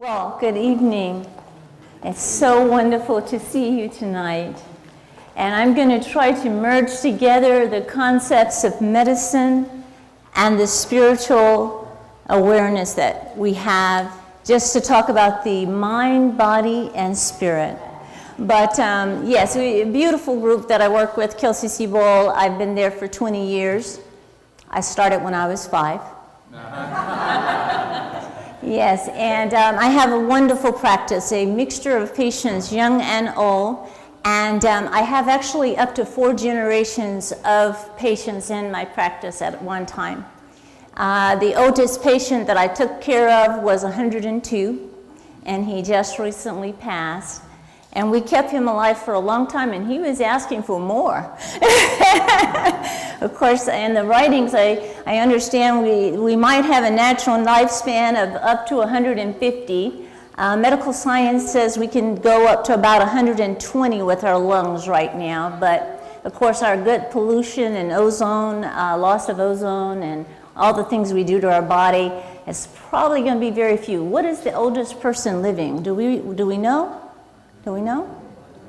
Well, good evening. It's so wonderful to see you tonight. And I'm going to try to merge together the concepts of medicine and the spiritual awareness that we have, just to talk about the mind, body, and spirit. But yes, a beautiful group that I work with, Kelsey Seabold. I've been there for 20 years. I started when I was 5. Yes, and I have a wonderful practice, a mixture of patients, young and old, and I have actually up to 4 generations of patients in my practice at one time. The oldest patient that I took care of was 102, and he just recently passed. And we kept him alive for a long time, and he was asking for more. Of course, in the writings, I understand we might have a natural lifespan of up to 150. Medical science says we can go up to about 120 with our lungs right now. But, of course, our good pollution and ozone, loss of ozone, and all the things we do to our body, it's probably going to be very few. What is the oldest person living? Do we know? Do we know?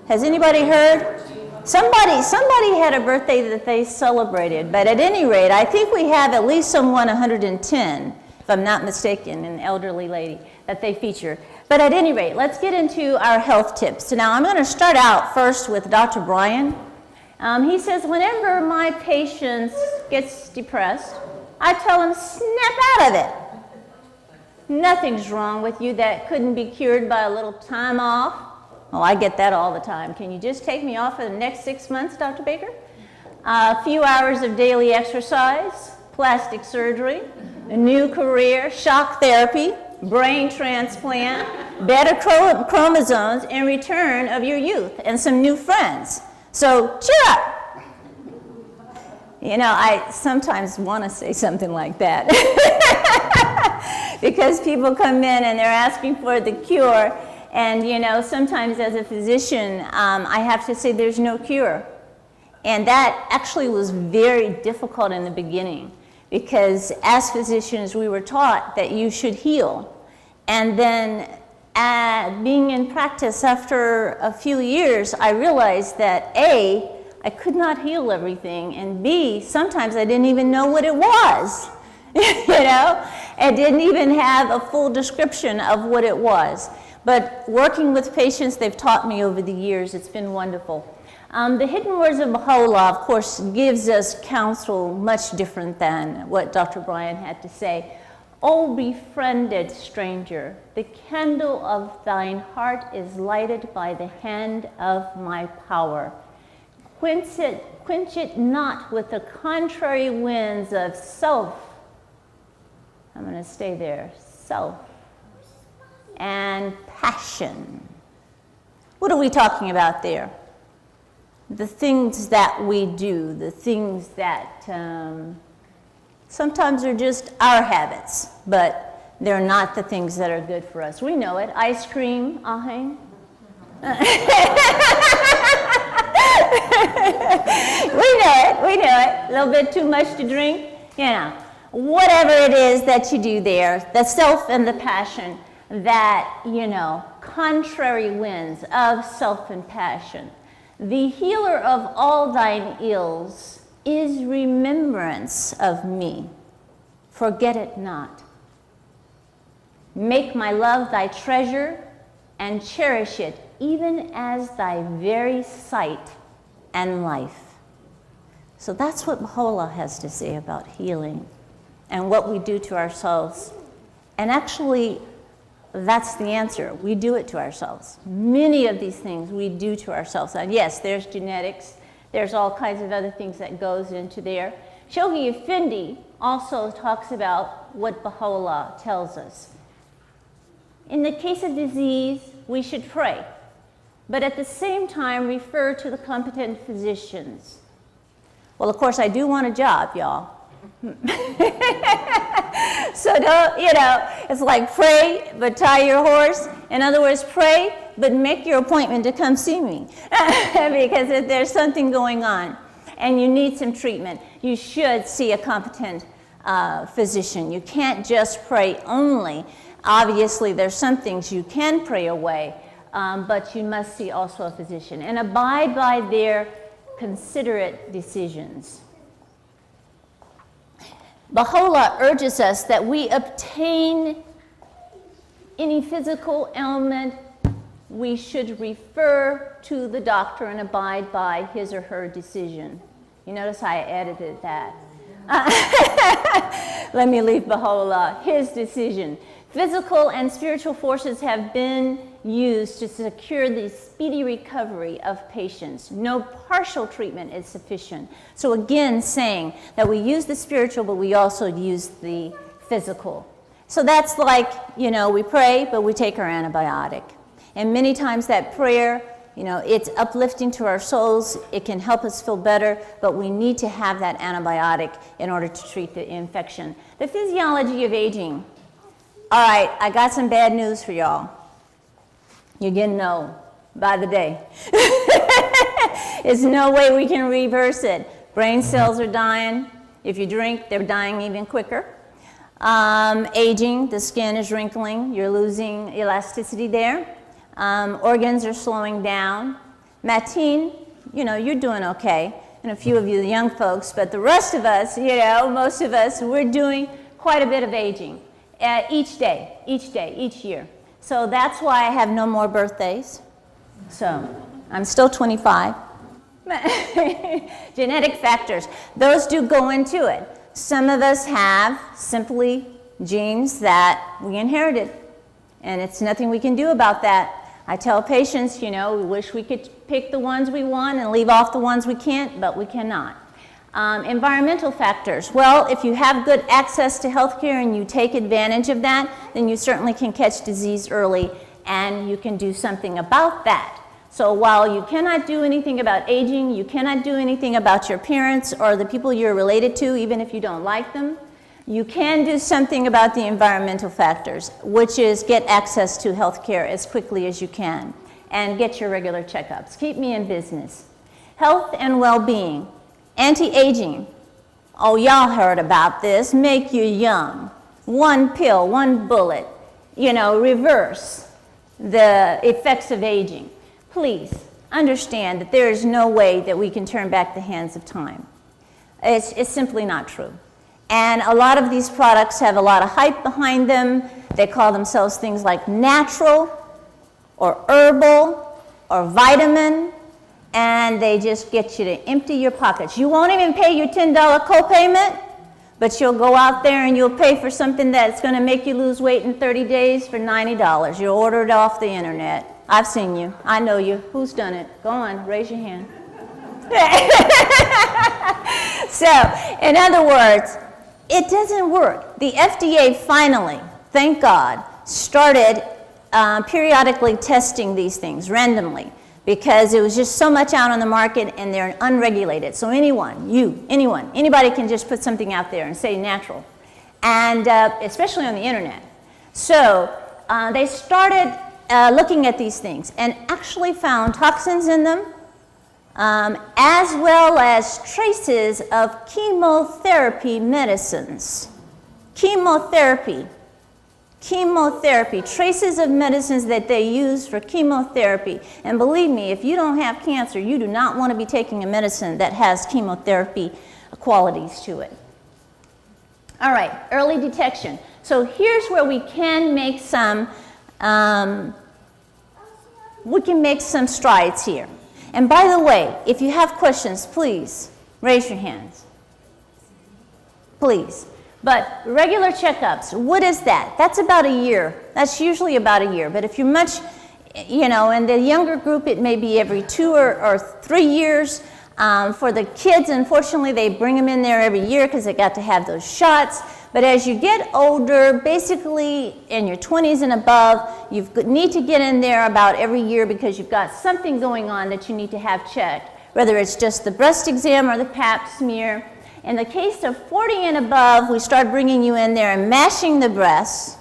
Has anybody heard? Somebody had a birthday that they celebrated, but at any rate, I think we have at least someone 110, if I'm not mistaken, an elderly lady that they feature. But at any rate, let's get into our health tips. So now I'm going to start out first with Dr. Brian. He says, whenever my patient gets depressed, I tell him, snap out of it. Nothing's wrong with you that couldn't be cured by a little time off. Oh, I get that all the time. Can you just take me off for the next 6 months, Dr. Baker? A few hours of daily exercise, plastic surgery, a new career, shock therapy, brain transplant, better chromosomes, and return of your youth, and some new friends. So cheer up. You know, I sometimes want to say something like that. Because people come in and they're asking for the cure. And, you know, sometimes as a physician, I have to say there's no cure. And that actually was very difficult in the beginning because as physicians, we were taught that you should heal. And then being in practice after a few years, I realized that A, I could not heal everything, and B, sometimes I didn't even know what it was. You know, I didn't even have a full description of what it was. But working with patients, they've taught me over the years. It's been wonderful. The hidden words of Baha'u'llah, of course, gives us counsel much different than what Dr. Brian had to say. O befriended stranger, the candle of thine heart is lighted by the hand of my power. Quench it not with the contrary winds of self. I'm going to stay there. Self. And passion. What are we talking about there? The things that we do, the things that sometimes are just our habits, but they're not the things that are good for us. We know it. Ice cream, ahang. We know it. A little bit too much to drink, you know. Whatever it is that you do there, the self and the passion, that, you know, contrary winds of self and passion. The healer of all thine ills is remembrance of me. Forget it not. Make my love thy treasure and cherish it even as thy very sight and life. So that's what Baha'u'llah has to say about healing and what we do to ourselves. And actually, that's the answer. We do it to ourselves. Many of these things we do to ourselves. And yes, there's genetics. There's all kinds of other things that goes into there. Shoghi Effendi also talks about what Baha'u'llah tells us. In the case of disease, we should pray, but at the same time refer to the competent physicians. Well, of course, I do want a job, y'all. So don't, you know, it's like pray, but tie your horse. In other words, pray, but make your appointment to come see me. Because if there's something going on and you need some treatment, you should see a competent physician. You can't just pray only. obviously there's some things you can pray away, but you must see also a physician and abide by their considerate decisions. Baha'u'llah urges us that we obtain any physical ailment, we should refer to the doctor and abide by his or her decision. You notice how I edited that. Let me leave Baha'u'llah, his decision. Physical and spiritual forces have been used to secure the speedy recovery of patients. No partial treatment is sufficient. So again, saying that we use the spiritual, but we also use the physical. So that's like, you know, we pray, but we take our antibiotic. And many times that prayer, you know, it's uplifting to our souls. It can help us feel better, but we need to have that antibiotic in order to treat the infection. The physiology of aging. All right, I got some bad news for y'all. You're getting old by the day. There's no way we can reverse it. Brain cells are dying. If you drink, they're dying even quicker. Aging, the skin is wrinkling. You're losing elasticity there. Organs are slowing down. Mateen, you know, you're doing okay. And a few of you, the young folks, but the rest of us, you know, most of us, we're doing quite a bit of aging. Each day, each year. So that's why I have no more birthdays. So I'm still 25. Genetic factors, those do go into it. Some of us have simply genes that we inherited, and it's nothing we can do about that. I tell patients, you know, we wish we could pick the ones we want and leave off the ones we can't, but we cannot. Environmental factors. Well, if you have good access to healthcare and you take advantage of that, then you certainly can catch disease early and you can do something about that. So while you cannot do anything about aging, you cannot do anything about your parents or the people you're related to, even if you don't like them, you can do something about the environmental factors, which is get access to healthcare as quickly as you can and get your regular checkups. Keep me in business. Health and well-being. Anti-aging, oh, y'all heard about this, make you young. One pill, one bullet, you know, reverse the effects of aging. Please understand that there is no way that we can turn back the hands of time. It's simply not true. And a lot of these products have a lot of hype behind them. They call themselves things like natural or herbal or vitamin. And they just get you to empty your pockets. You won't even pay your $10 copayment, but you'll go out there and you'll pay for something that's going to make you lose weight in 30 days for $90. You'll order it off the internet. I've seen you. I know you. Who's done it? Go on, raise your hand. So, in other words, it doesn't work. The FDA finally, thank God, started periodically testing these things randomly, because it was just so much out on the market and they're unregulated. So anybody can just put something out there and say natural, and especially on the internet. So they started looking at these things and actually found toxins in them, as well as traces of chemotherapy medicines. Chemotherapy, traces of medicines that they use for chemotherapy. And believe me, if you don't have cancer, you do not want to be taking a medicine that has chemotherapy qualities to it. All right, early detection. So here's where we can make some strides here. And by the way, if you have questions, please raise your hands. Please. But regular checkups, what is that? That's about a year. That's usually about a year. But if you're much, you know, in the younger group, it may be every 2 or 3 years. For the kids, unfortunately, they bring them in there every year because they got to have those shots. But as you get older, basically in your 20s and above, you need to get in there about every year because you've got something going on that you need to have checked, whether it's just the breast exam or the pap smear. In the case of 40 and above, we start bringing you in there and mashing the breasts.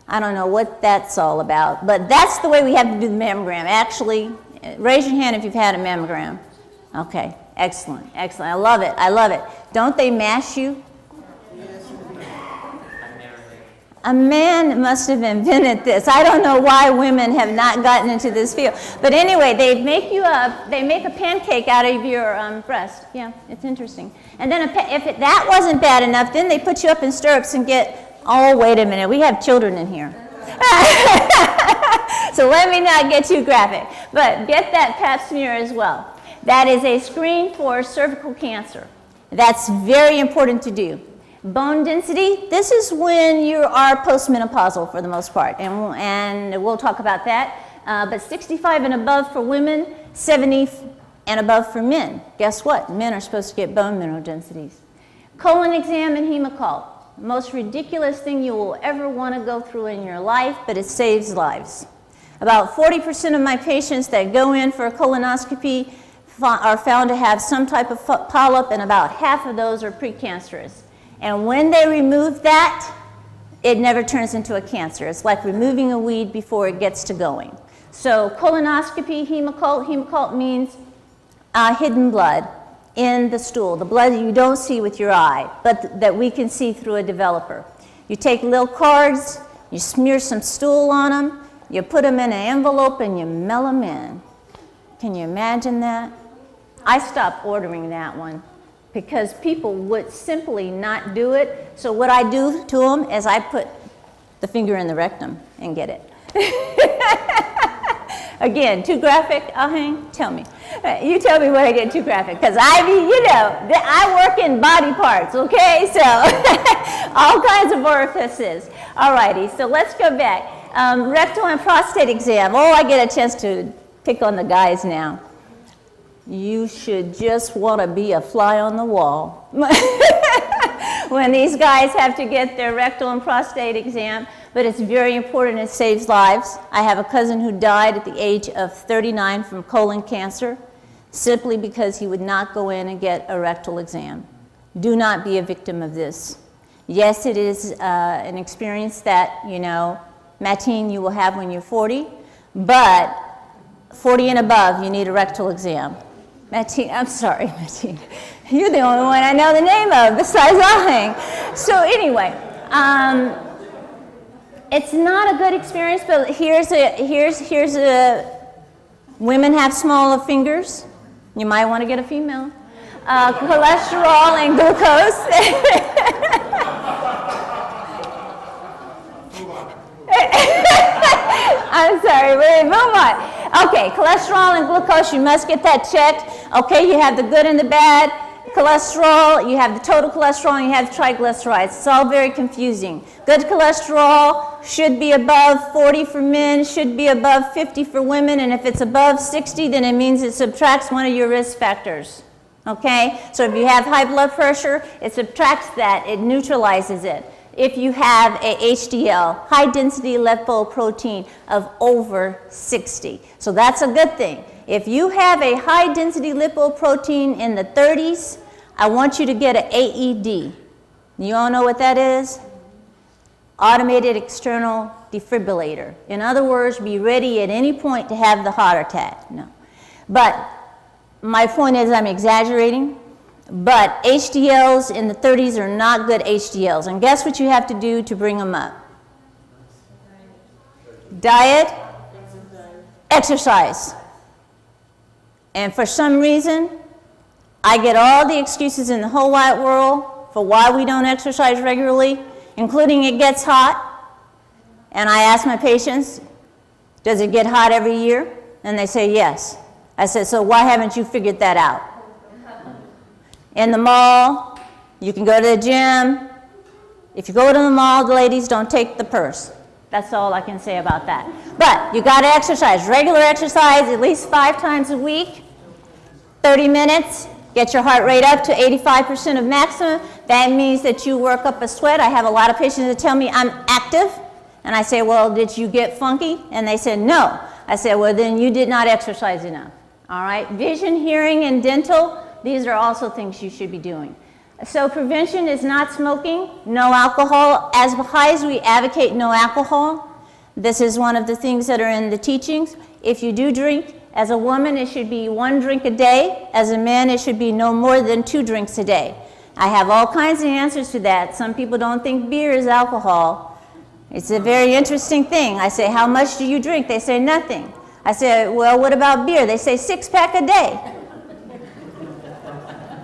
I don't know what that's all about, but that's the way we have to do the mammogram. Actually, raise your hand if you've had a mammogram. Okay, excellent, excellent. I love it, I love it. Don't they mash you? A man must have invented this. I don't know why women have not gotten into this field. But anyway, they make a pancake out of your breast. Yeah, it's interesting. And then if that wasn't bad enough, then they put you up in stirrups and oh, wait a minute, we have children in here. So let me not get too graphic. But get that pap smear as well. That is a screen for cervical cancer. That's very important to do. Bone density, this is when you are postmenopausal for the most part, and we'll talk about that. But 65 and above for women, 70 and above for men. Guess what? Men are supposed to get bone mineral densities. Colon exam and hemoccult. Most ridiculous thing you will ever want to go through in your life, but it saves lives. About 40% of my patients that go in for a colonoscopy are found to have some type of polyp, and about half of those are precancerous. And when they remove that, it never turns into a cancer. It's like removing a weed before it gets to going. So colonoscopy, hemoccult. Hemoccult means hidden blood in the stool, the blood you don't see with your eye, but that we can see through a developer. You take little cards, you smear some stool on them, you put them in an envelope, and you mail them in. Can you imagine that? I stopped ordering that one, because people would simply not do it. So what I do to them is I put the finger in the rectum and get it. Again, too graphic, Ahang? Tell me. You tell me when I get too graphic, because I work in body parts, okay? So all kinds of orifices. All righty, so let's go back. Rectal and prostate exam. Oh, I get a chance to pick on the guys now. You should just want to be a fly on the wall when these guys have to get their rectal and prostate exam, but it's very important. It saves lives. I have a cousin who died at the age of 39 from colon cancer simply because he would not go in and get a rectal exam. Do not be a victim of this. Yes, it is an experience that, Mateen, you will have when you're 40, but 40 and above, you need a rectal exam. Mateen, I'm sorry, Mateen. You're the only one I know the name of besides Ahang. So anyway, it's not a good experience, but here's a women have smaller fingers. You might want to get a female. Cholesterol and glucose. I'm sorry, wait, move on. Okay, cholesterol and glucose, you must get that checked. Okay, you have the good and the bad cholesterol, you have the total cholesterol, and you have triglycerides. It's all very confusing. Good cholesterol should be above 40 for men, should be above 50 for women, and if it's above 60, then it means it subtracts one of your risk factors. Okay, so if you have high blood pressure, it subtracts that, it neutralizes it. If you have a HDL, high density lipoprotein of over 60. So that's a good thing. If you have a high density lipoprotein in the 30s, I want you to get an AED. You all know what that is? Automated external defibrillator. In other words, be ready at any point to have the heart attack. No. But my point is I'm exaggerating. But HDLs in the 30s are not good HDLs. And guess what you have to do to bring them up? Diet, exercise. And for some reason, I get all the excuses in the whole wide world for why we don't exercise regularly, including it gets hot. And I ask my patients, does it get hot every year? And they say yes. I said, so why haven't you figured that out? In the mall, you can go to the gym. If you go to the mall, the ladies, don't take the purse. That's all I can say about that. But you got to exercise, regular exercise, at least 5 times a week, 30 minutes, get your heart rate up to 85% of maximum. That means that you work up a sweat. I have a lot of patients that tell me I'm active. And I say, well, did you get funky? And they said, no. I said, well, then you did not exercise enough. All right, vision, hearing, and dental. These are also things you should be doing. So prevention is not smoking, no alcohol. As Bahá'ís, we advocate no alcohol. This is one of the things that are in the teachings. If you do drink, as a woman, it should be 1 drink a day. As a man, it should be no more than 2 drinks a day. I have all kinds of answers to that. Some people don't think beer is alcohol. It's a very interesting thing. I say, how much do you drink? They say nothing. I say, well, what about beer? They say 6-pack a day.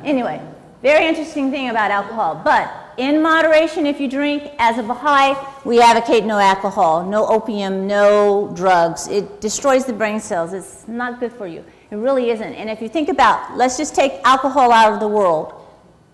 Anyway, very interesting thing about alcohol. But in moderation, if you drink, as a Baha'i, we advocate no alcohol, no opium, no drugs. It destroys the brain cells. It's not good for you. It really isn't. And if you think about, let's just take alcohol out of the world.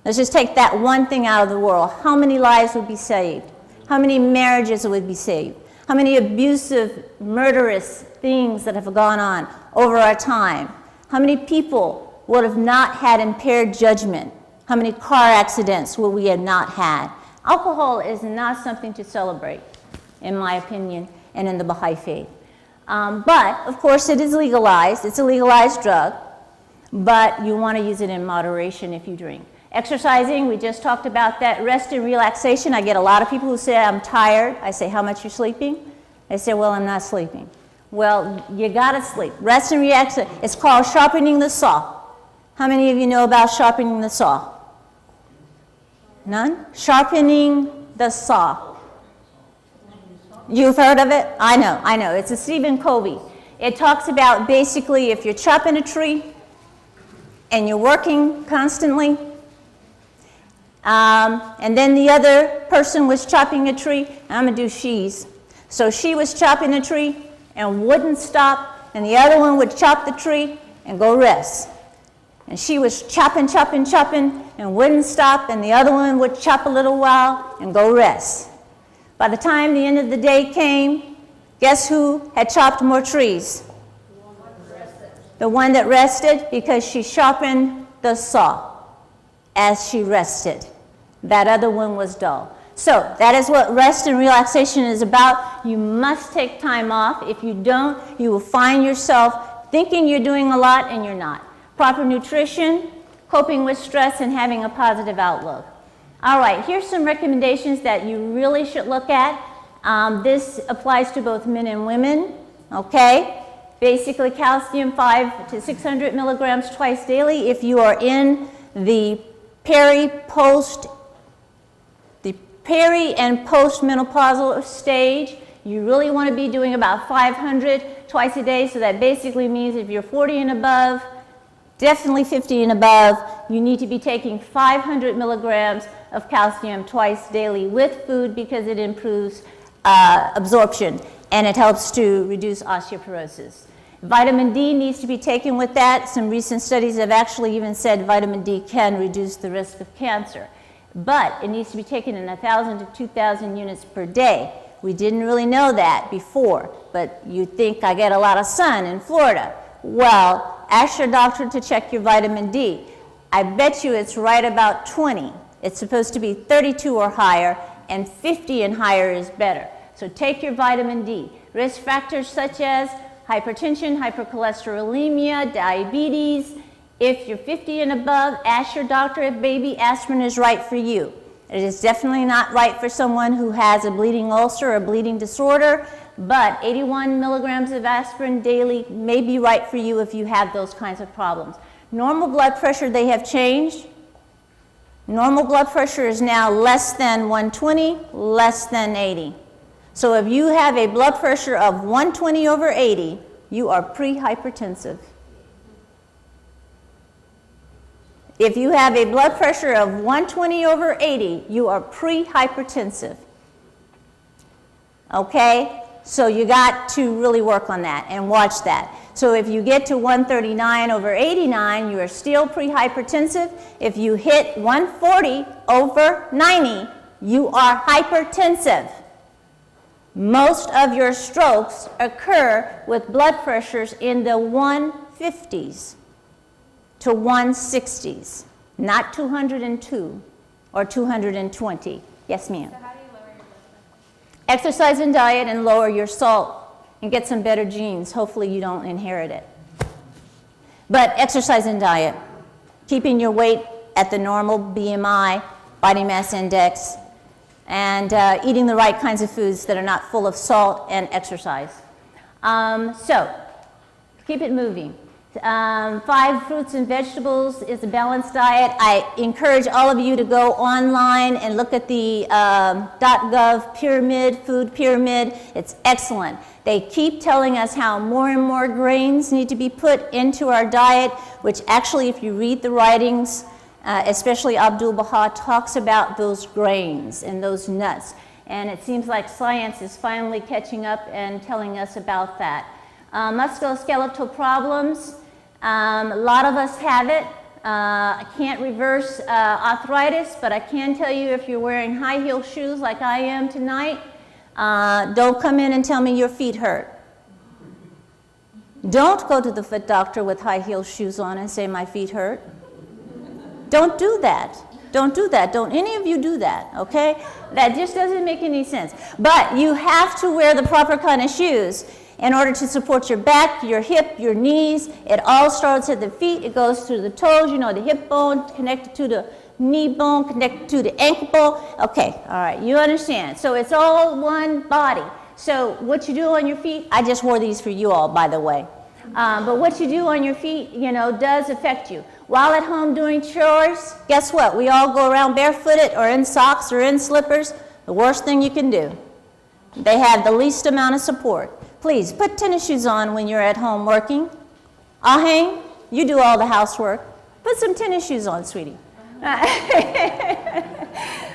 Let's just take that one thing out of the world. How many lives would be saved? How many marriages would be saved? How many abusive, murderous things that have gone on over our time? How many people would have not had impaired judgment? How many car accidents would we have not had? Alcohol is not something to celebrate, in my opinion, and in the Baha'i faith. But, of course, it is legalized. It's a legalized drug, but you want to use it in moderation if you drink. Exercising, we just talked about that. Rest and relaxation. I get a lot of people who say, I'm tired. I say, how much you sleeping? They say, well, I'm not sleeping. Well, you got to sleep. Rest and relaxation. It's called sharpening the saw. How many of you know about sharpening the saw? None? Sharpening the saw. You've heard of it? I know. It's a Stephen Covey. It talks about basically if you're chopping a tree and you're working constantly, and then the other person was chopping a tree, I'm going to do she's. So she was chopping a tree and wouldn't stop, and the other one would chop the tree and go rest. And she was chopping, and wouldn't stop, and the other one would chop a little while and go rest. By the time the end of the day came, guess who had chopped more trees? The one that rested, because she sharpened the saw as she rested. That other one was dull. So that is what rest and relaxation is about. You must take time off. If you don't, you will find yourself thinking you're doing a lot and you're not. Proper nutrition, coping with stress, and having a positive outlook. All right, here's some recommendations that you really should look at. This applies to both men and women, okay? Basically, calcium 5 to 600 milligrams twice daily. If you are in the peri and postmenopausal stage, you really want to be doing about 500 twice a day. So that basically means if you're 40 and above, definitely 50 and above, you need to be taking 500 milligrams of calcium twice daily with food because it improves absorption and it helps to reduce osteoporosis. Vitamin D needs to be taken with that. Some recent studies have actually even said vitamin D can reduce the risk of cancer. But it needs to be taken in 1,000 to 2,000 units per day. We didn't really know that before, but you think I get a lot of sun in Florida. Well, ask your doctor to check your vitamin D. I bet you it's right about 20. It's supposed to be 32 or higher, and 50 and higher is better. So take your vitamin D. Risk factors such as hypertension, hypercholesterolemia, diabetes. If you're 50 and above, ask your doctor if baby aspirin is right for you. It is definitely not right for someone who has a bleeding ulcer or bleeding disorder, but 81 milligrams of aspirin daily may be right for you if you have those kinds of problems. Normal blood pressure, they have changed. Normal blood pressure is now less than 120, less than 80. So if you have a blood pressure of 120 over 80, you are pre-hypertensive. If you have a blood pressure of 120 over 80, you are pre-hypertensive. Okay? So you got to really work on that and watch that. So if you get to 139 over 89, you are still pre-hypertensive. If you hit 140 over 90, you are hypertensive. Most of your strokes occur with blood pressures in the 150s to 160s, not 202 or 220. Yes, ma'am? So how do you lower your blood pressure? Exercise and diet and lower your salt and get some better genes. Hopefully you don't inherit it. But exercise and diet, keeping your weight at the normal BMI, body mass index, and eating the right kinds of foods that are not full of salt and exercise. So keep it moving. 5 fruits and vegetables is a balanced diet. I encourage all of you to go online and look at the .gov pyramid, food pyramid. It's excellent. They keep telling us how more and more grains need to be put into our diet, which actually, if you read the writings, especially Abdul Baha talks about those grains and those nuts. And it seems like science is finally catching up and telling us about that. Musculoskeletal problems, a lot of us have it. I can't reverse arthritis, but I can tell you if you're wearing high heel shoes like I am tonight, don't come in and tell me your feet hurt. Don't go to the foot doctor with high heel shoes on and say my feet hurt. Don't do that. Don't do that. Don't any of you do that, okay? That just doesn't make any sense. But you have to wear the proper kind of shoes in order to support your back, your hip, your knees. It all starts at the feet. It goes through the toes, you know, the hip bone connected to the knee bone, connected to the ankle bone. Okay, all right, you understand. So it's all one body. So what you do on your feet, I just wore these for you all, by the way. But what you do on your feet, you know, does affect you. While at home doing chores, guess what? We all go around barefooted or in socks or in slippers. The worst thing you can do. They have the least amount of support. Please, put tennis shoes on when you're at home working. Ahang, you do all the housework. Put some tennis shoes on, sweetie.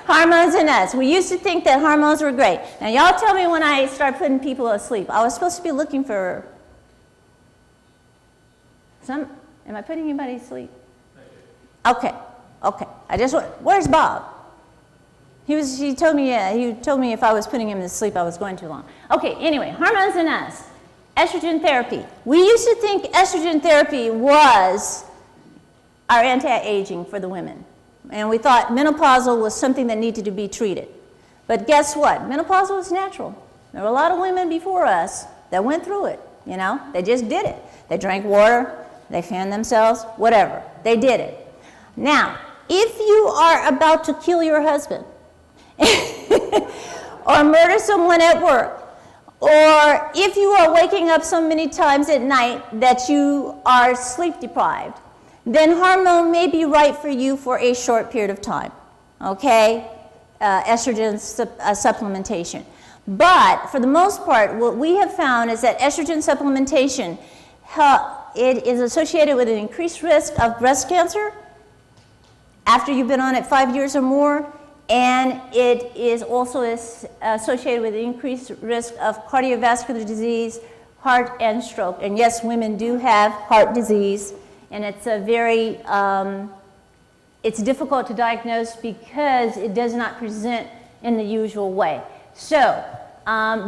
Hormones and us. We used to think that hormones were great. Now, y'all tell me when I start putting people asleep. I was supposed to be looking for some. Am I putting anybody asleep? Okay. Where's Bob? He told me if I was putting him to sleep, I was going too long. Okay, anyway, hormones in us. Estrogen therapy. We used to think estrogen therapy was our anti-aging for the women. And we thought menopausal was something that needed to be treated. But guess what? Menopausal was natural. There were a lot of women before us that went through it, you know? They just did it. They drank water, they fanned themselves, whatever. They did it. Now, if you are about to kill your husband, or murder someone at work, or if you are waking up so many times at night that you are sleep deprived, then hormone may be right for you for a short period of time, okay? Estrogen supplementation. But for the most part, what we have found is that estrogen supplementation, it is associated with an increased risk of breast cancer after you've been on it 5 years or more, and it is also associated with an increased risk of cardiovascular disease, heart, and stroke. And yes, women do have heart disease, and it's a very, it's difficult to diagnose because it does not present in the usual way. So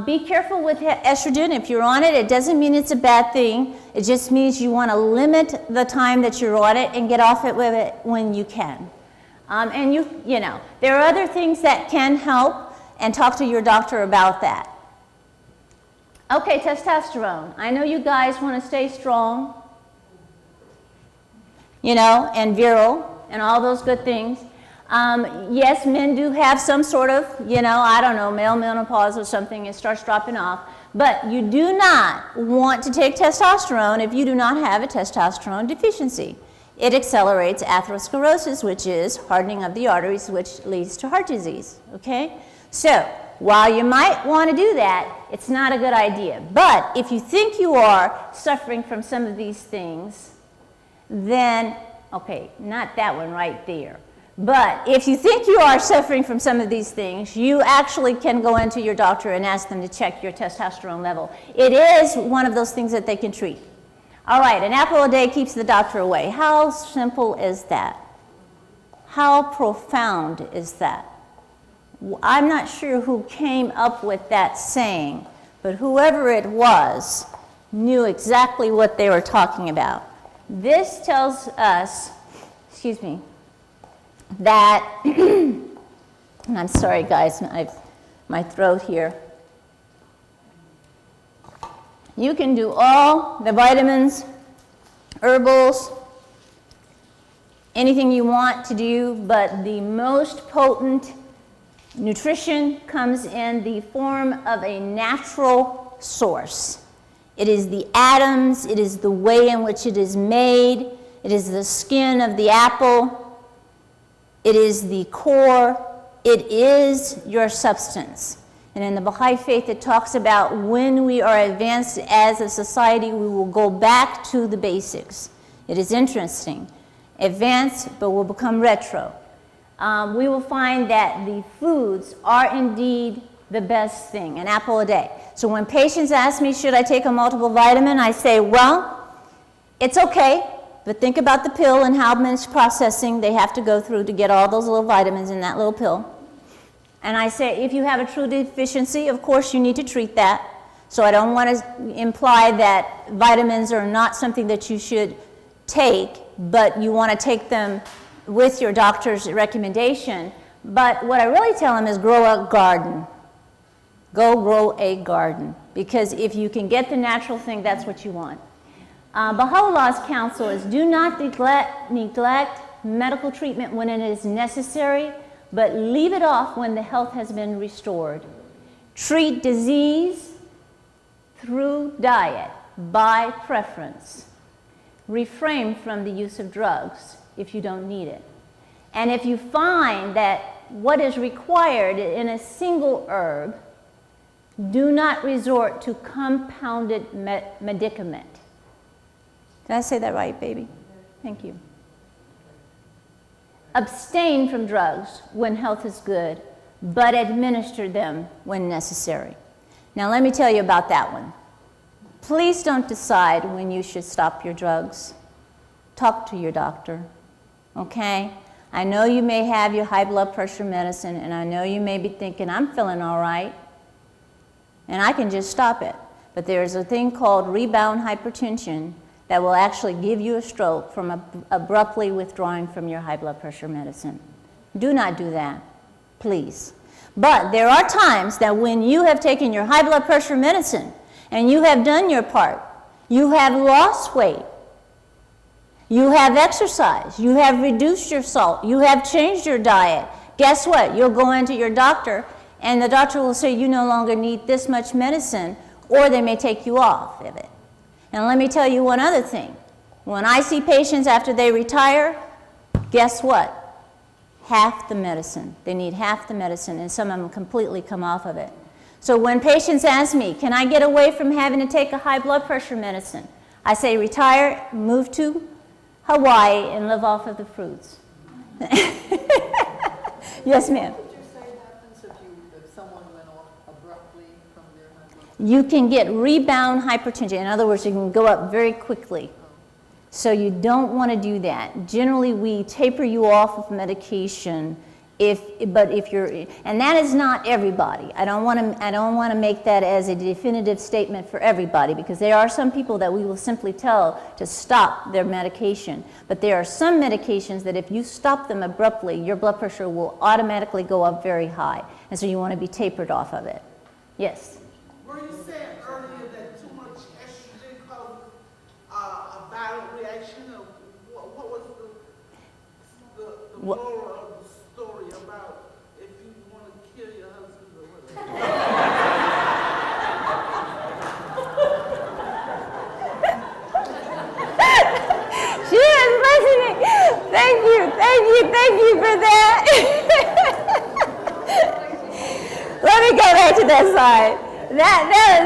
be careful with estrogen. If you're on it, it doesn't mean it's a bad thing. It just means you want to limit the time that you're on it and get off it with it when you can. And you know, there are other things that can help, and talk to your doctor about that. Okay, testosterone. I know you guys want to stay strong, you know, and virile, and all those good things. Yes, men do have some sort of, you know, I don't know, male menopause or something. It starts dropping off. But you do not want to take testosterone if you do not have a testosterone deficiency. It accelerates atherosclerosis, which is hardening of the arteries, which leads to heart disease, okay? So, while you might want to do that, it's not a good idea. But if you think you are suffering from some of these things, then, okay, not that one right there. But if you think you are suffering from some of these things, you actually can go into your doctor and ask them to check your testosterone level. It is one of those things that they can treat. All right, an apple a day keeps the doctor away. How simple is that? How profound is that? I'm not sure who came up with that saying, but whoever it was knew exactly what they were talking about. This tells us, excuse me, that, and I'm sorry guys, my throat here. You can do all the vitamins, herbals, anything you want to do, but the most potent nutrition comes in the form of a natural source. It is the atoms, it is the way in which it is made, it is the skin of the apple, it is the core, it is your substance. And in the Baha'i faith, it talks about when we are advanced as a society, we will go back to the basics. It is interesting. Advanced, but will become retro. We will find that the foods are indeed the best thing, an apple a day. So when patients ask me, should I take a multiple vitamin, I say, well, it's okay, but think about the pill and how much processing they have to go through to get all those little vitamins in that little pill. And I say, if you have a true deficiency, of course you need to treat that. So I don't want to imply that vitamins are not something that you should take, but you want to take them with your doctor's recommendation. But what I really tell them is grow a garden. Go grow a garden, because if you can get the natural thing, that's what you want. Baha'u'llah's counsel is do not neglect medical treatment when it is necessary, but leave it off when the health has been restored. Treat disease through diet, by preference. Refrain from the use of drugs if you don't need it. And if you find that what is required in a single herb, do not resort to compounded medicament. Did I say that right, baby? Thank you. Abstain from drugs when health is good, but administer them when necessary. Now let me tell you about that one. Please don't decide when you should stop your drugs. Talk to your doctor, okay? I know you may have your high blood pressure medicine, and I know you may be thinking, I'm feeling all right, and I can just stop it. But there's a thing called rebound hypertension that will actually give you a stroke from abruptly withdrawing from your high blood pressure medicine. Do not do that, please. But there are times that when you have taken your high blood pressure medicine and you have done your part, you have lost weight, you have exercised, you have reduced your salt, you have changed your diet, guess what? You'll go into your doctor and the doctor will say you no longer need this much medicine, or they may take you off of it. And let me tell you one other thing. When I see patients after they retire, guess what? Half the medicine. They need half the medicine, and some of them completely come off of it. So when patients ask me, can I get away from having to take a high blood pressure medicine? I say retire, move to Hawaii, and live off of the fruits. Yes, ma'am. What would you say happens if someone went off abruptly from their high blood pressure? You can get rebound hypertension. In other words, you can go up very quickly. So you don't want to do that. Generally, we taper you off of medication but if you're, and that is not everybody. I don't want to make that as a definitive statement for everybody, because there are some people that we will simply tell to stop their medication. But there are some medications that if you stop them abruptly, your blood pressure will automatically go up very high. And so you want to be tapered off of it. Yes? Were you saying earlier that too much estrogen causes a violent reaction? Or what was the moral of the story about if you want to kill your husband or whatever? She is listening. Thank you for that. Let me go back to that side. That is,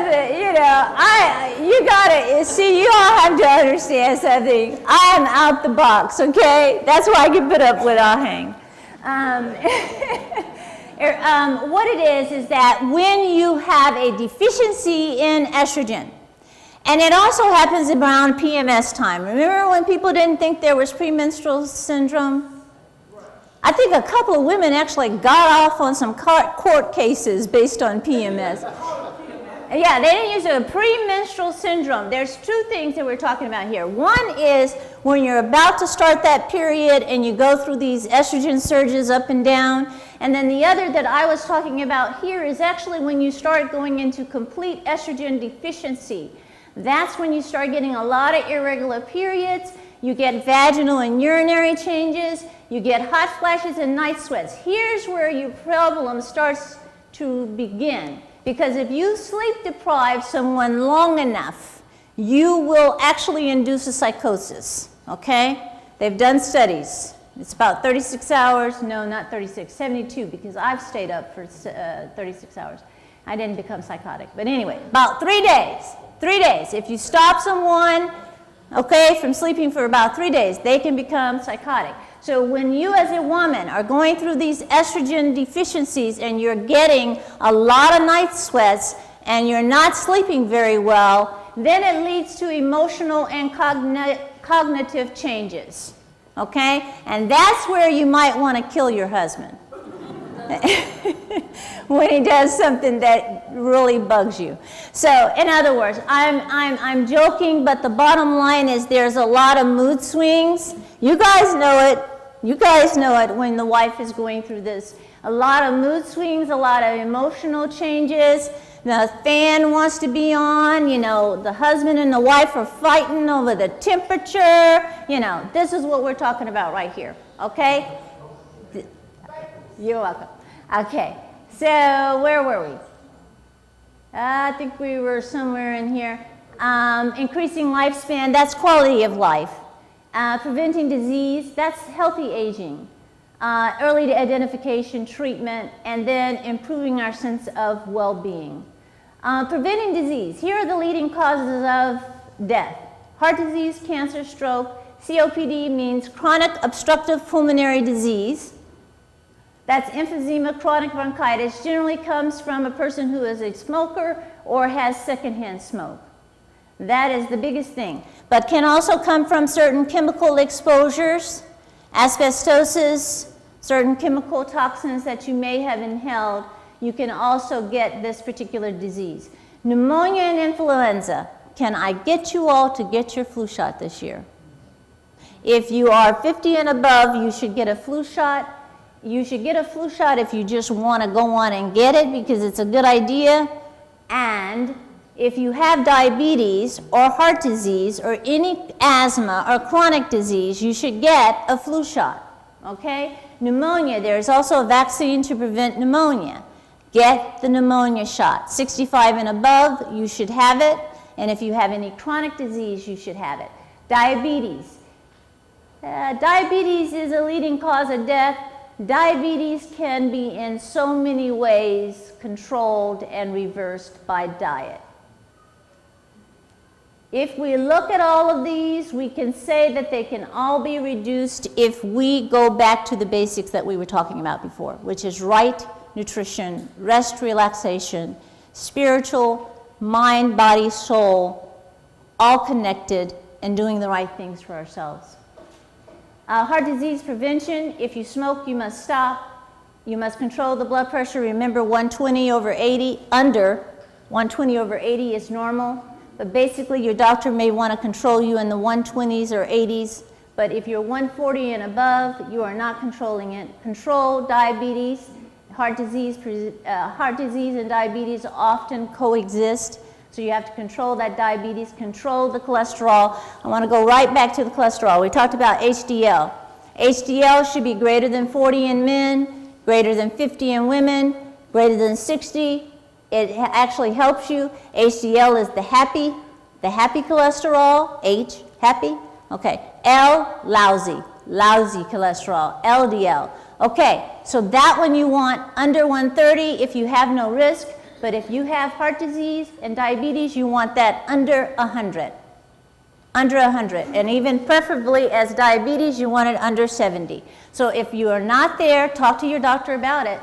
you gotta, see, you all have to understand something. I am out the box, okay? That's why I can put up with all hang. What it is that when you have a deficiency in estrogen, and it also happens around PMS time. Remember when people didn't think there was premenstrual syndrome? I think a couple of women actually got off on some court cases based on PMS. Yeah, they didn't use a premenstrual syndrome. There's two things that we're talking about here. One is when you're about to start that period and you go through these estrogen surges up and down. And then the other that I was talking about here is actually when you start going into complete estrogen deficiency. That's when you start getting a lot of irregular periods. You get vaginal and urinary changes. You get hot flashes and night sweats. Here's where your problem starts to begin. Because if you sleep deprive someone long enough, you will actually induce a psychosis, okay? They've done studies. It's about 36 hours. No, not 36, 72, because I've stayed up for 36 hours. I didn't become psychotic. But anyway, about 3 days. 3 days. If you stop someone, okay, from sleeping for about 3 days, they can become psychotic. So when you as a woman are going through these estrogen deficiencies and you're getting a lot of night sweats and you're not sleeping very well, then it leads to emotional and cognitive changes, okay? And that's where you might want to kill your husband when he does something that really bugs you. So in other words, I'm joking, but the bottom line is there's a lot of mood swings. You guys know it. You guys know it when the wife is going through this. A lot of mood swings, a lot of emotional changes. The fan wants to be on, you know, the husband and the wife are fighting over the temperature. You know, this is what we're talking about right here, okay? You're welcome. Okay, so where were we? I think we were somewhere in here. Increasing lifespan, that's quality of life. Preventing disease, that's healthy aging. Early identification, treatment, and then improving our sense of well-being. Preventing disease, here are the leading causes of death. Heart disease, cancer, stroke. COPD means chronic obstructive pulmonary disease. That's emphysema, chronic bronchitis, generally comes from a person who is a smoker or has secondhand smoke. That is the biggest thing, but can also come from certain chemical exposures, asbestosis, certain chemical toxins that you may have inhaled. You can also get this particular disease. Pneumonia and influenza. Can I get you all to get your flu shot this year? If you are 50 and above, you should get a flu shot. You should get a flu shot if you just want to go on and get it because it's a good idea. And if you have diabetes or heart disease or any asthma or chronic disease, you should get a flu shot, okay? Pneumonia, there's also a vaccine to prevent pneumonia. Get the pneumonia shot. 65 and above, you should have it. And if you have any chronic disease, you should have it. Diabetes. Diabetes is a leading cause of death. Diabetes can be in so many ways controlled and reversed by diet. If we look at all of these, we can say that they can all be reduced if we go back to the basics that we were talking about before, which is right nutrition, rest, relaxation, spiritual, mind, body, soul, all connected, and doing the right things for ourselves. Heart disease prevention, if you smoke, you must stop. You must control the blood pressure. Remember, 120 over 80, under 120 over 80 is normal. But basically, your doctor may want to control you in the 120s or 80s. But if you're 140 and above, you are not controlling it. Control diabetes. Heart disease and diabetes often coexist. So you have to control that diabetes, control the cholesterol. I want to go right back to the cholesterol. We talked about HDL. HDL should be greater than 40 in men, greater than 50 in women, greater than 60. It actually helps you. HDL is the happy cholesterol. H, happy. Okay. L, lousy cholesterol. LDL. Okay, so that one you want under 130 if you have no risk. But if you have heart disease and diabetes, you want that under 100. Under 100. And even preferably as diabetes, you want it under 70. So if you are not there, talk to your doctor about it.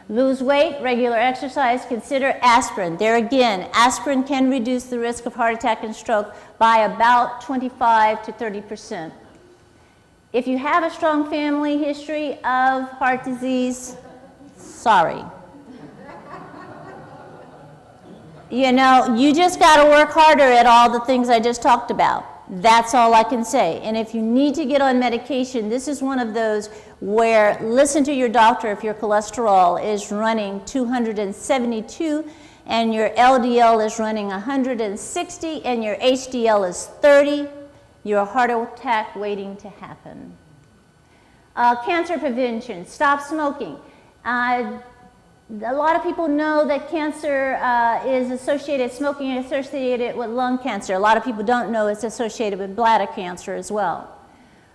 Lose weight, regular exercise, consider aspirin. There again, aspirin can reduce the risk of heart attack and stroke by about 25 to 30%. If you have a strong family history of heart disease, sorry. You know, you just got to work harder at all the things I just talked about. That's all I can say. And if you need to get on medication, this is one of those where listen to your doctor if your cholesterol is running 272 and your LDL is running 160 and your HDL is 30, your heart attack waiting to happen. Cancer prevention, stop smoking. A lot of people know that cancer is associated, smoking is associated with lung cancer. A lot of people don't know it's associated with bladder cancer as well.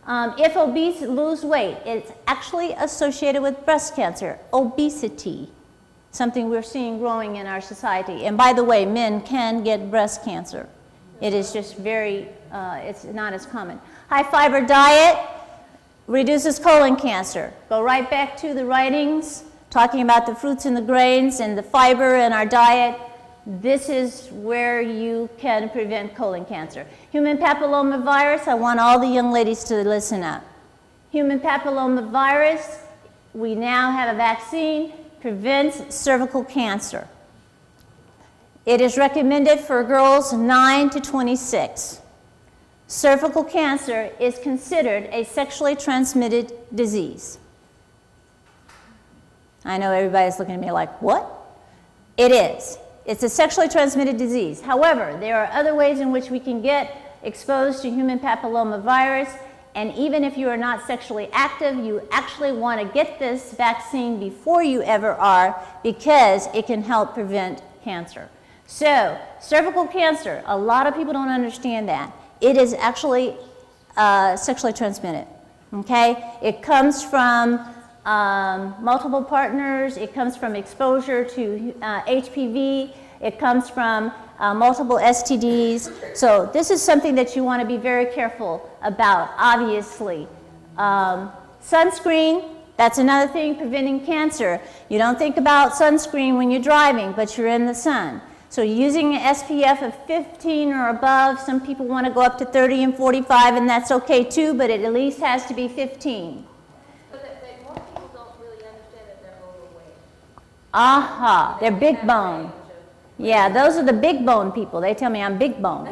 If obese lose weight, it's actually associated with breast cancer, obesity, something we're seeing growing in our society. And by the way, men can get breast cancer. It is just very, it's not as common. High fiber diet reduces colon cancer. Go right back to the writings talking about the fruits and the grains and the fiber in our diet. This is where you can prevent colon cancer. Human papillomavirus, I want all the young ladies to listen up. Human papillomavirus, we now have a vaccine, prevents cervical cancer. It is recommended for girls 9 to 26. Cervical cancer is considered a sexually transmitted disease. I know everybody's looking at me like, what? It is. It's a sexually transmitted disease. However, there are other ways in which we can get exposed to human papillomavirus, and even if you are not sexually active, you actually want to get this vaccine before you ever are, because it can help prevent cancer. So, cervical cancer, a lot of people don't understand that. It is actually sexually transmitted, okay? It comes from multiple partners, it comes from exposure to HPV, it comes from multiple STDs. So this is something that you want to be very careful about, obviously. Sunscreen, that's another thing preventing cancer. You don't think about sunscreen when you're driving, but you're in the sun. So using an SPF of 15 or above, some people want to go up to 30 and 45, and that's okay too, but it at least has to be 15. But more people don't really understand that they're overweight. Aha, they're big bone. Yeah, those are the big bone people. They tell me I'm big bone.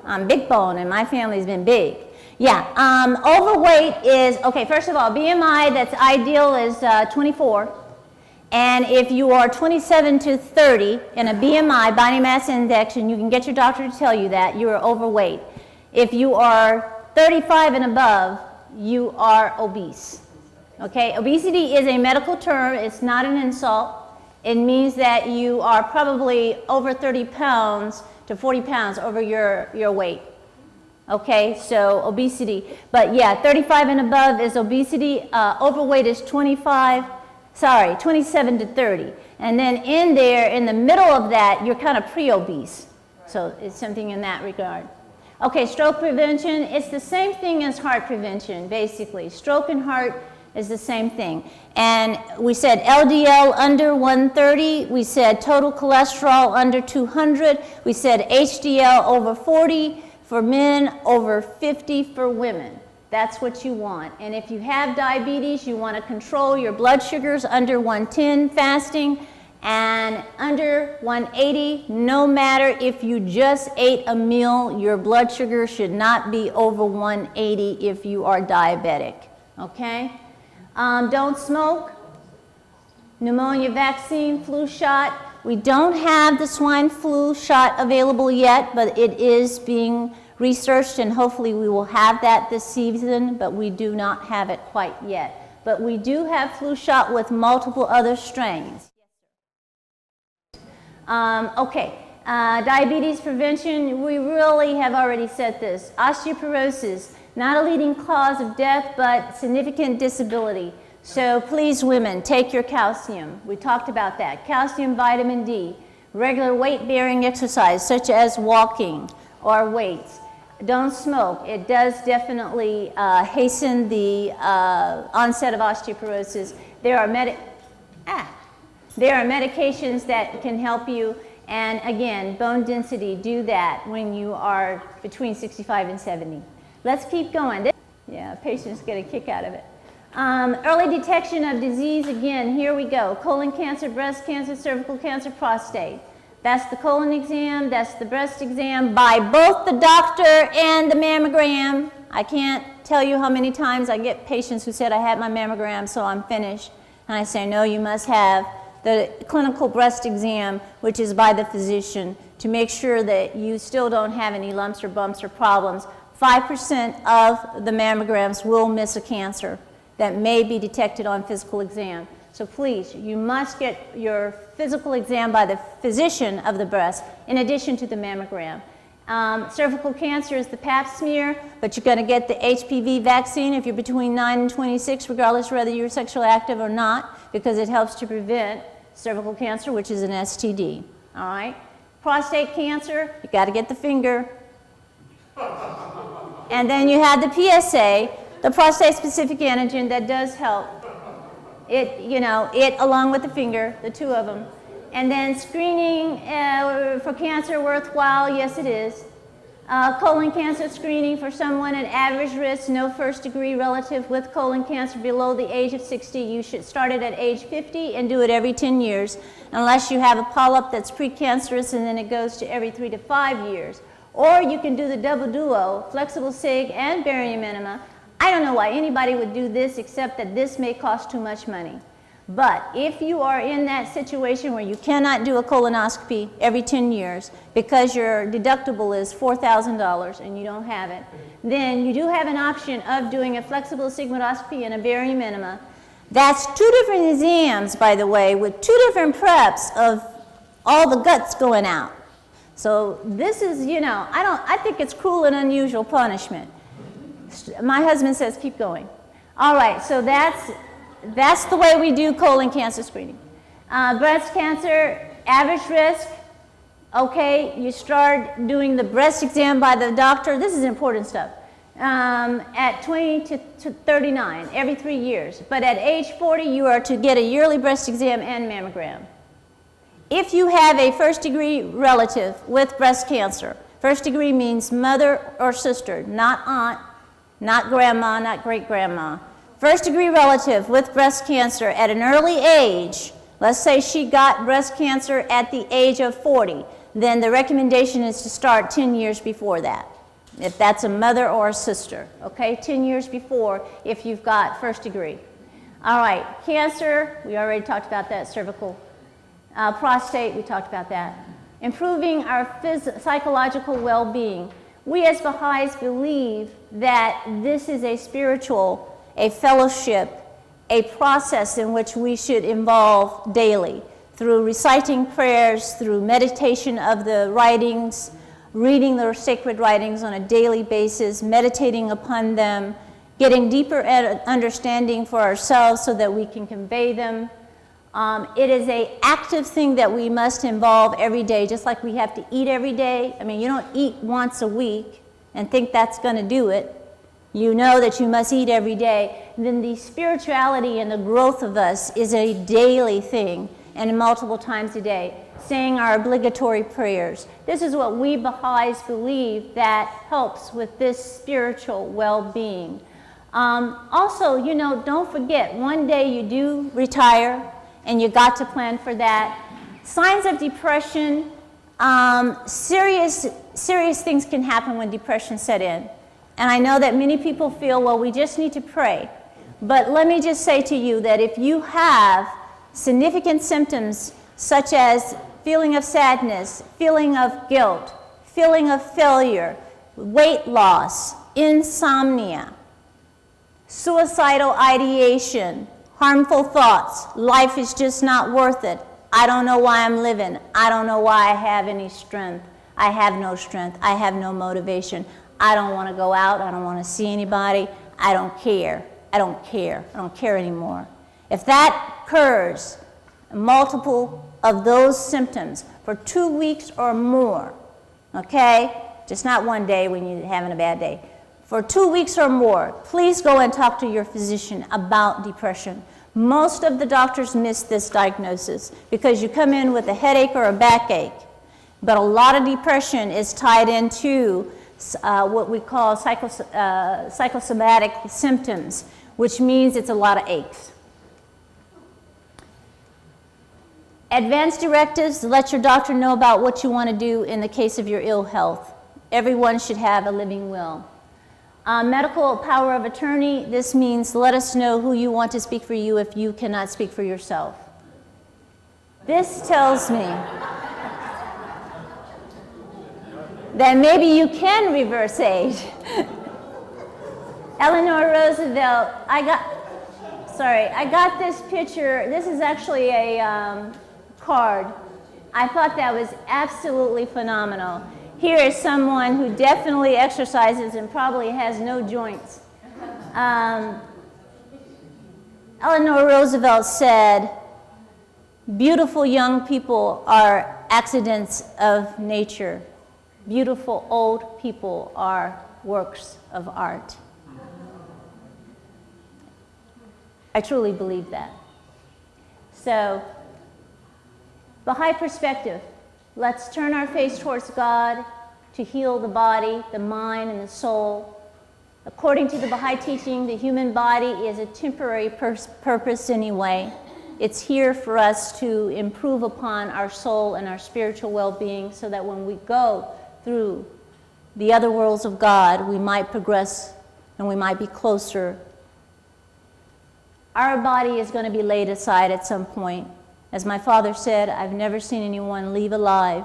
I'm big bone, and my family's been big. Yeah, overweight is, okay, first of all, BMI that's ideal is 24. And if you are 27 to 30 in a BMI, body mass index, and you can get your doctor to tell you that, you are overweight. If you are 35 and above, you are obese. Okay, obesity is a medical term. It's not an insult. It means that you are probably over 30 pounds to 40 pounds over your weight. Okay, so obesity. But yeah, 35 and above is obesity. Overweight is 27 to 30. And then in there, in the middle of that, you're kind of pre-obese. So it's something in that regard. Okay, stroke prevention, it's the same thing as heart prevention, basically. Stroke and heart is the same thing. And we said LDL under 130. We said total cholesterol under 200. We said HDL over 40 for men, over 50 for women. That's what you want. And if you have diabetes, you want to control your blood sugars under 110 fasting and under 180. No matter if you just ate a meal, your blood sugar should not be over 180 if you are diabetic. Okay? Don't smoke. Pneumonia vaccine, flu shot. We don't have the swine flu shot available yet, but it is being researched, and hopefully we will have that this season, but we do not have it quite yet. But we do have flu shot with multiple other strains. Diabetes prevention, we really have already said this. Osteoporosis, not a leading cause of death, but significant disability. So please, women, take your calcium. We talked about that. Calcium, vitamin D, regular weight-bearing exercise, such as walking or weights. Don't smoke. It does definitely hasten the onset of osteoporosis. There are medications that can help you. And again, bone density, do that when you are between 65 and 70. Let's keep going. Yeah, patients get a kick out of it. Early detection of disease, again, here we go. Colon cancer, breast cancer, cervical cancer, prostate. That's the colon exam, that's the breast exam by both the doctor and the mammogram. I can't tell you how many times I get patients who said, I had my mammogram, so I'm finished. And I say, no, you must have the clinical breast exam, which is by the physician, to make sure that you still don't have any lumps or bumps or problems. 5% of the mammograms will miss a cancer that may be detected on physical exam. So please, you must get your physical exam by the physician of the breast in addition to the mammogram. Cervical cancer is the pap smear, but you're going to get the HPV vaccine if you're between 9 and 26, regardless whether you're sexually active or not, because it helps to prevent cervical cancer, which is an STD. All right? Prostate cancer, you got to get the finger. And then you have the PSA, the prostate-specific antigen, that does help. It, you know, it along with the finger, the two of them. And then screening for cancer worthwhile, yes it is. Colon cancer screening for someone at average risk, no first degree relative with colon cancer below the age of 60. You should start it at age 50 and do it every 10 years, unless you have a polyp that's precancerous and then it goes to every 3 to 5 years. Or you can do the double duo, flexible SIG and barium enema. I don't know why anybody would do this except that this may cost too much money. But if you are in that situation where you cannot do a colonoscopy every 10 years because your deductible is $4,000 and you don't have it, then you do have an option of doing a flexible sigmoidoscopy and a barium enema. That's 2 different exams, by the way, with 2 different preps of all the guts going out. So this is, you know, I think it's cruel and unusual punishment. My husband says, keep going. All right, so that's the way we do colon cancer screening. Breast cancer, average risk. Okay, you start doing the breast exam by the doctor. This is important stuff. At 20 to 39, every 3 years. But at age 40, you are to get a yearly breast exam and mammogram. If you have a first-degree relative with breast cancer, first degree means mother or sister, not aunt, not grandma, not great-grandma. First-degree relative with breast cancer at an early age, let's say she got breast cancer at the age of 40, then the recommendation is to start 10 years before that, if that's a mother or a sister, okay? 10 years before if you've got first degree. All right, cancer, we already talked about that, cervical. Prostate, we talked about that. Improving our psychological well-being. We as Baha'is believe that this is a spiritual, a fellowship, a process in which we should involve daily through reciting prayers, through meditation of the writings, reading the sacred writings on a daily basis, meditating upon them, getting deeper understanding for ourselves so that we can convey them. It is an active thing that we must involve every day, just like we have to eat every day. I mean, you don't eat once a week and think that's going to do it. You know that you must eat every day. And then the spirituality and the growth of us is a daily thing and multiple times a day, saying our obligatory prayers. This is what we Baha'is believe that helps with this spiritual well-being. Also, you know, don't forget, one day you do retire, and you got to plan for that. Signs of depression, serious things can happen when depression set in. And I know that many people feel, well, we just need to pray. But let me just say to you that if you have significant symptoms such as feeling of sadness, feeling of guilt, feeling of failure, weight loss, insomnia, suicidal ideation, harmful thoughts, life is just not worth it, I don't know why I'm living, I don't know why I have any strength, I have no strength, I have no motivation, I don't want to go out, I don't want to see anybody, I don't care, I don't care anymore. If that occurs, multiple of those symptoms for 2 weeks or more, okay, just not one day when you're having a bad day, for 2 weeks or more, please go and talk to your physician about depression. Most of the doctors miss this diagnosis because you come in with a headache or a backache, but a lot of depression is tied into what we call psychosomatic symptoms, which means it's a lot of aches. Advance directives, let your doctor know about what you want to do in the case of your ill health. Everyone should have a living will. Medical power of attorney, this means let us know who you want to speak for you if you cannot speak for yourself. This tells me that maybe you can reverse age. Eleanor Roosevelt, Sorry, I got this picture. This is actually a card. I thought that was absolutely phenomenal. Here is someone who definitely exercises and probably has no joints. Eleanor Roosevelt said, beautiful young people are accidents of nature. Beautiful old people are works of art. I truly believe that. So, Baha'i perspective. Let's turn our face towards God to heal the body, the mind, and the soul. According to the Baha'i teaching, the human body is a temporary purpose anyway. It's here for us to improve upon our soul and our spiritual well-being so that when we go through the other worlds of God, we might progress and we might be closer. Our body is going to be laid aside at some point. As my father said, I've never seen anyone leave alive.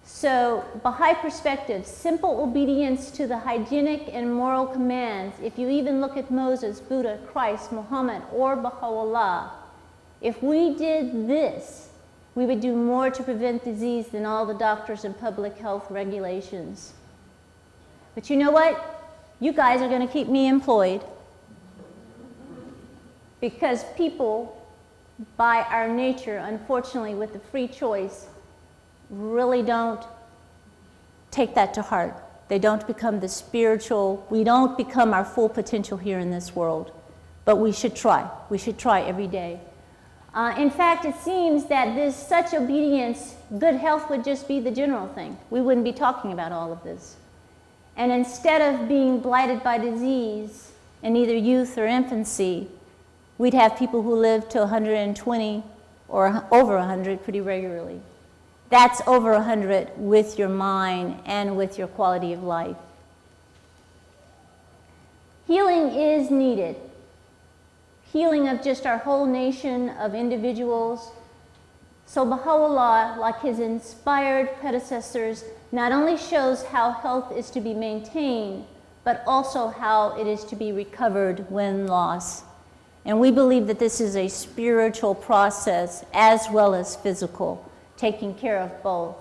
So, Baha'i perspective, simple obedience to the hygienic and moral commands. If you even look at Moses, Buddha, Christ, Muhammad, or Baha'u'llah, if we did this, we would do more to prevent disease than all the doctors and public health regulations. But you know what? You guys are going to keep me employed. Because people, by our nature, unfortunately, with the free choice, really don't take that to heart. They don't become the spiritual, we don't become our full potential here in this world. But we should try. We should try every day. In fact, it seems that this such obedience, good health would just be the general thing. We wouldn't be talking about all of this. And instead of being blighted by disease in either youth or infancy, we'd have people who live to 120 or over 100 pretty regularly. That's over 100 with your mind and with your quality of life. Healing is needed. Healing of just our whole nation of individuals. So Baha'u'llah, like his inspired predecessors, not only shows how health is to be maintained, but also how it is to be recovered when lost. And we believe that this is a spiritual process as well as physical, taking care of both.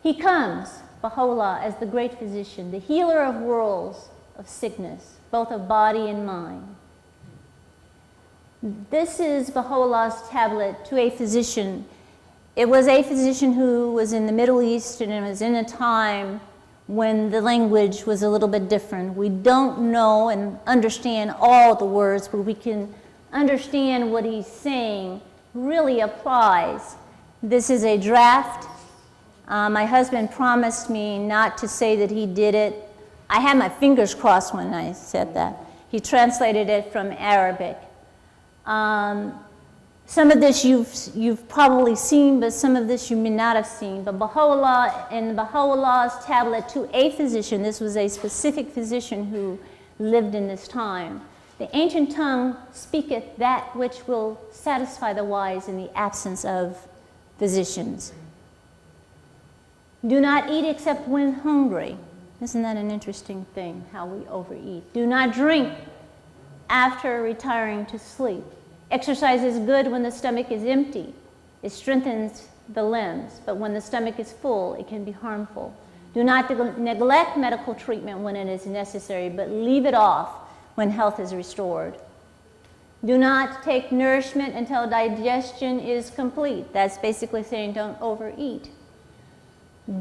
He comes, Baha'u'llah, as the great physician, the healer of worlds of sickness, both of body and mind. This is Baha'u'llah's tablet to a physician. It was a physician who was in the Middle East, and it was in a time when the language was a little bit different. We don't know and understand all the words, but we can understand what he's saying really applies. This is a draft. My husband promised me not to say that he did it. I had my fingers crossed when I said that. He translated it from Arabic. Some of this you've probably seen, but some of this you may not have seen. But Baha'u'llah, in Baha'u'llah's tablet to a physician, this was a specific physician who lived in this time. The ancient tongue speaketh that which will satisfy the wise in the absence of physicians. Do not eat except when hungry. Isn't that an interesting thing, how we overeat? Do not drink after retiring to sleep. Exercise is good when the stomach is empty. It strengthens the limbs, but when the stomach is full, it can be harmful. Do not neglect medical treatment when it is necessary, but leave it off when health is restored. Do not take nourishment until digestion is complete. That's basically saying don't overeat.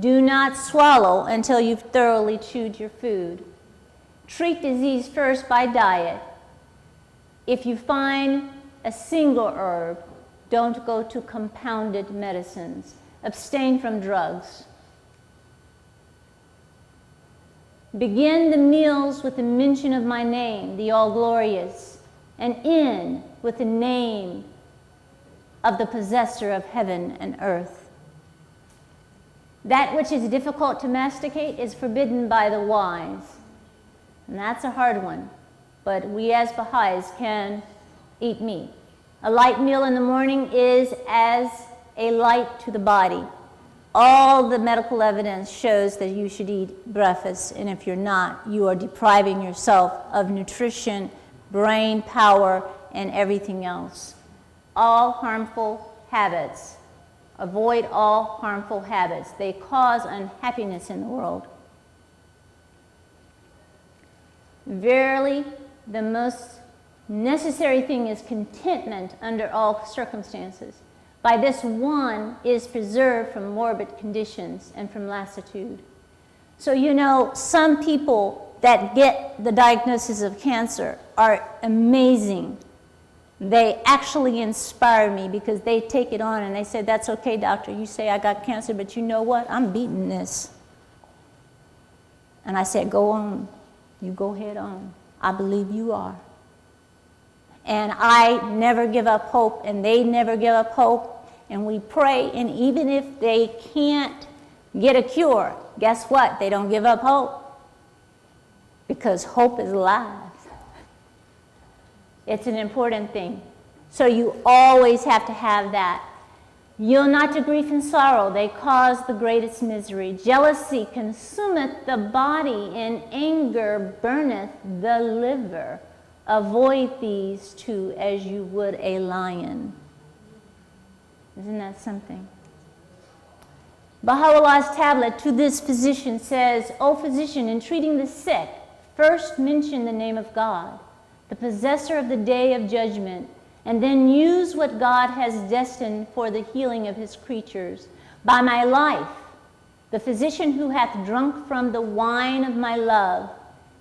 Do not swallow until you've thoroughly chewed your food. Treat disease first by diet. If you find a single herb, don't go to compounded medicines. Abstain from drugs. Begin the meals with the mention of my name, the All-Glorious, and end with the name of the possessor of heaven and earth. That which is difficult to masticate is forbidden by the wise. And that's a hard one. But we as Baha'is can eat meat. A light meal in the morning is as a light to the body. All the medical evidence shows that you should eat breakfast, and if you're not, you are depriving yourself of nutrition, brain power, and everything else. All harmful habits. Avoid all harmful habits. They cause unhappiness in the world. Verily, the most necessary thing is contentment under all circumstances. By this one is preserved from morbid conditions and from lassitude. So you know, some people that get the diagnosis of cancer are amazing. They actually inspire me because they take it on and they say, that's okay, doctor, you say I got cancer, but you know what? I'm beating this. And I said, go on. You go head on. I believe you are. And I never give up hope, and they never give up hope. And we pray, and even if they can't get a cure, guess what? They don't give up hope. Because hope is alive. It's an important thing. So you always have to have that. Yield not to grief and sorrow, they cause the greatest misery. Jealousy consumeth the body, and anger burneth the liver. Avoid these two as you would a lion. Isn't that something? Baha'u'llah's tablet to this physician says, O physician, in treating the sick, first mention the name of God, the possessor of the day of judgment, and then use what God has destined for the healing of his creatures. By my life, the physician who hath drunk from the wine of my love,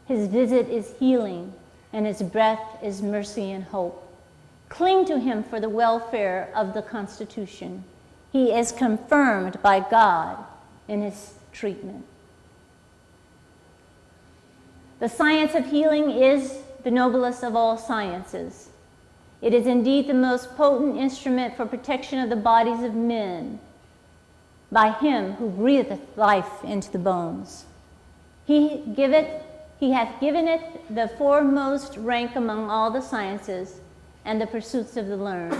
his visit is healing, and his breath is mercy and hope. Cling to him for the welfare of the constitution. He is confirmed by God in his treatment. The science of healing is the noblest of all sciences. It is indeed the most potent instrument for protection of the bodies of men by him who breatheth life into the bones. He hath given it the foremost rank among all the sciences and the pursuits of the learned.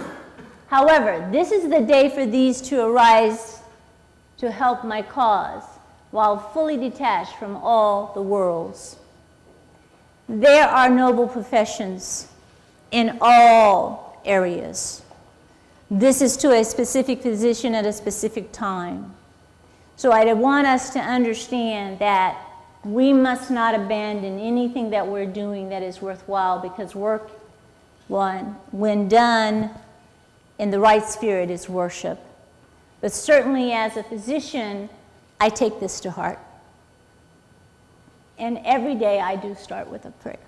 However, this is the day for these to arise to help my cause, while fully detached from all the worlds. There are noble professions in all areas. This is to a specific physician at a specific time. So I want us to understand that we must not abandon anything that we're doing that is worthwhile, because work, when done in the right spirit, is worship. But certainly as a physician, I take this to heart. And every day I do start with a prayer.